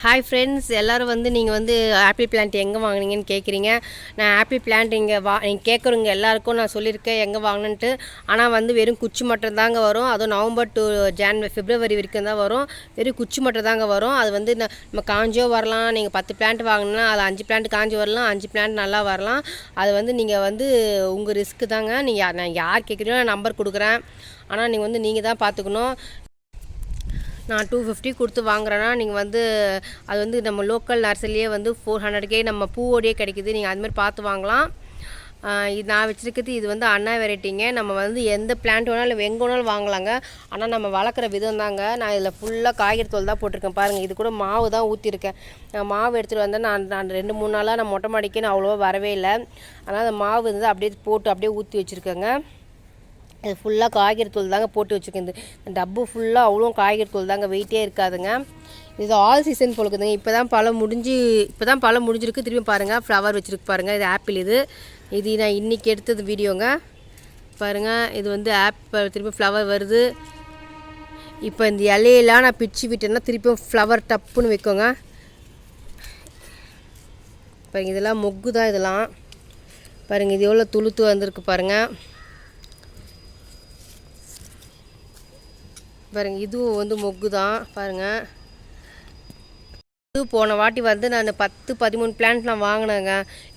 Hi friends, எல்லோரும் நீங்கள் apple plant எங்கே வாங்கினீங்கன்னு கேட்குறீங்க. நான் ஆப்பிள் பிளான்ட் நீங்கள் கேட்குறவங்க எல்லாருக்கும் நான் சொல்லியிருக்கேன் எங்கே வாங்கினேன்ட்டு. ஆனால் வெறும் குச்சி மட்டும் தாங்க வரும். அதுவும் நவம்பர் டு பிப்ரவரி வரைக்கும் தான் வரும். வெறும் குச்சி மட்டும் தாங்க வரும். அது நம்ம காஞ்சோ வரலாம். நீங்கள் 10 பிளான்ட் வாங்கினா அது 5 பிளான்ட் காஞ்சி வரலாம், 5 பிளான்ட் நல்லா வரலாம். அது நீங்கள் உங்கள் ரிஸ்க்கு தாங்க. நான் யார் கேட்குறீங்களோ நான் நம்பர் கொடுக்குறேன். ஆனால் நீங்கள் தான் பார்த்துக்கணும். நான் 250 கொடுத்து வாங்குறேன்னா நீங்கள் அது நம்ம லோக்கல் நர்சரியே 400K நம்ம பூவோடையே கிடைக்கிது. நீங்கள் அதுமாதிரி பார்த்து வாங்கலாம். இது நான் வச்சுருக்கிறது இது அண்ணா வெரைட்டிங்க. நம்ம எந்த பிளான்ட் வேணாலும் எங்கே வேணாலும் வாங்கலாங்க. ஆனால் நம்ம வளர்க்குற விதம் தாங்க. நான் இதில் ஃபுல்லாக காய்கறி தோல் தான் போட்டிருக்கேன். பாருங்கள், இது கூட மாவு தான் ஊற்றிருக்கேன். நான் மாவு எடுத்துகிட்டு வந்தேன். நான் 2-3 நாளாக நான் மொட்டை மாடிக்கு நான் அவ்வளோவா வரவே இல்லை. அதனால் அந்த மாவு அப்படியே போட்டு அப்படியே ஊற்றி வச்சுருக்கேங்க. இது ஃபுல்லாக காய்கறி தூள் தாங்க போட்டு வச்சுருக்கேன். இந்த டப்பு ஃபுல்லாக அவ்வளோ காய்கறி தூள் தாங்க, வெயிட்டே இருக்காதுங்க. இது ஆல் சீசன் போலுக்குதுங்க. இப்போ தான் பழம் முடிஞ்சிருக்கு. திரும்பி பாருங்கள், ஃப்ளவர் வச்சுருக்கு பாருங்கள். இது ஆப்பிள். இது நான் இன்றைக்கி எடுத்தது வீடியோங்க. பாருங்கள், இது ஆப்பிள் திரும்பி ஃப்ளவர் வருது. இப்போ இந்த இலையெல்லாம் நான் பிச்சு விட்டேன்னா திருப்பியும் ஃப்ளவர் டப்புன்னு வைக்கோங்க. பாருங்கள், இதெல்லாம் மொக்கு தான். இதெல்லாம் பாருங்கள், இது எவ்வளோ துளுத்து வந்திருக்கு பாருங்கள். பாருங்கள், இதுவும் மொக்கு தான். பாருங்கள், இது போன வாட்டி நான் 10-13 பிளான்ட் நான் வாங்கினேங்க.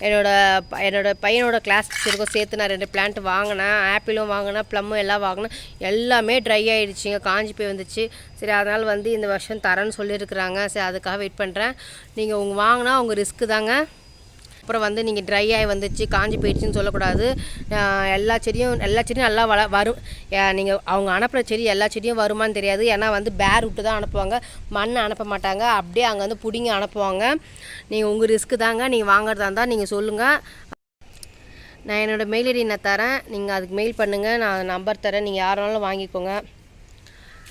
என்னோடய பையனோட கிளாஸ் டீச்சருக்கும் சேர்த்து நான் 2 பிளான்ட் வாங்கினேன். ஆப்பிளும் வாங்கினேன், ப்ளம்மும் எல்லாம் வாங்கினேன். எல்லாமே ட்ரை ஆகிடுச்சிங்க, காஞ்சி போய் வந்துச்சு. சரி, அதனால் இந்த வருஷம் தரேன்னு சொல்லியிருக்கிறாங்க. சரி, அதுக்காக வெயிட் பண்ணுறேன். நீங்கள் வாங்கினா உங்கள் ரிஸ்க்கு தாங்க. அப்புறம் நீங்கள் ட்ரை ஆகி வந்துச்சு, காஞ்சி போயிடுச்சுன்னு சொல்லக்கூடாது. எல்லா செடியும் நல்லா வரும். நீங்கள் அவங்க அனுப்புகிற செடி எல்லா செடியும் வருமானு தெரியாது. ஏன்னா பேர் விட்டு தான் அனுப்புவாங்க, மண் அனுப்ப மாட்டாங்க. அப்படியே அங்கே பிடிங்கி அனுப்புவாங்க. நீங்கள் உங்கள் ரிஸ்க்கு தாங்க. நீங்கள் வாங்குறதா இருந்தால் நீங்கள் சொல்லுங்கள். நான் என்னோடய மெயில் ஐடி நான் தரேன். நீங்கள் அதுக்கு மெயில் பண்ணுங்கள். நான் நம்பர் தரேன். நீங்கள் யாராலும் வாங்கிக்கோங்க.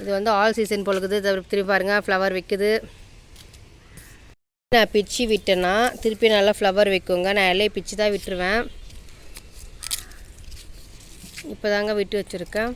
இது ஆல் சீசன் போலுக்குது. திருப்பி பாருங்கள், ஃப்ளவர் வைக்குது. நான் பிச்சு விட்டேன்னா திருப்பி நல்லா ஃப்ளவர் வைக்குங்க. நான் இலையை பிச்சு தான் விட்டுருவேன். இப்போ தாங்க விட்டு வச்சுருக்கேன்.